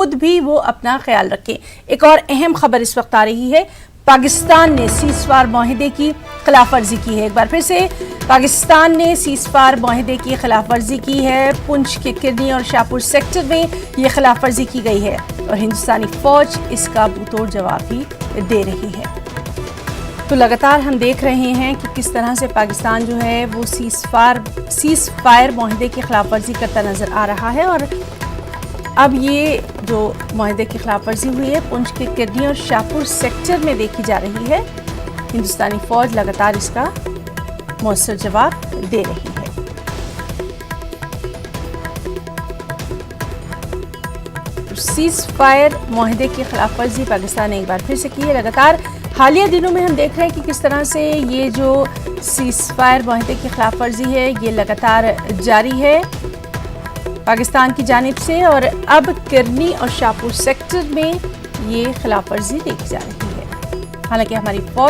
खुद भी वो अपना ख्याल रखें। एक और अहम खबर इस वक्त आ रही है, पाकिस्तान ने सीज़फायर माहिदे की खिलाफ वर्जी की है। एक बार फिर से पाकिस्तान ने सीज़फायर माहिदे की खिलाफ वर्जी की है। पुंछ के किरनी और शाहपुर सेक्टर में ये खिलाफ वर्जी की गई है और हिंदुस्तानी फौज इसका मुंहतोड़ जवाब भी दे रही है। तो लगातार हम देख रहे हैं कि किस तरह से पाकिस्तान जो है वो सीज़फायर माहिदे की खिलाफ वर्जी करता नजर आ रहा है। और अब ये जो माहिदे की खिलाफ वर्जी हुई है पुंछ के किरनी और शाहपुर सेक्टर में देखी जा रही है। हिंदुस्तानी फौज लगातार इसका मौसर जवाब दे रही है। सीज़फायर माहिदे की खिलाफ वर्जी पाकिस्तान ने एक बार फिर से की है। लगातार हालिया दिनों में हम देख रहे हैं कि किस तरह से ये जो सीज़फायर माहिदे की खिलाफ वर्जी है ये लगातार जारी है पाकिस्तान की जानिब से। और अब किरनी और शाहपुर सेक्टर में ये खिलाफ वर्जी देखी जा रही है। हालांकि हमारी फौज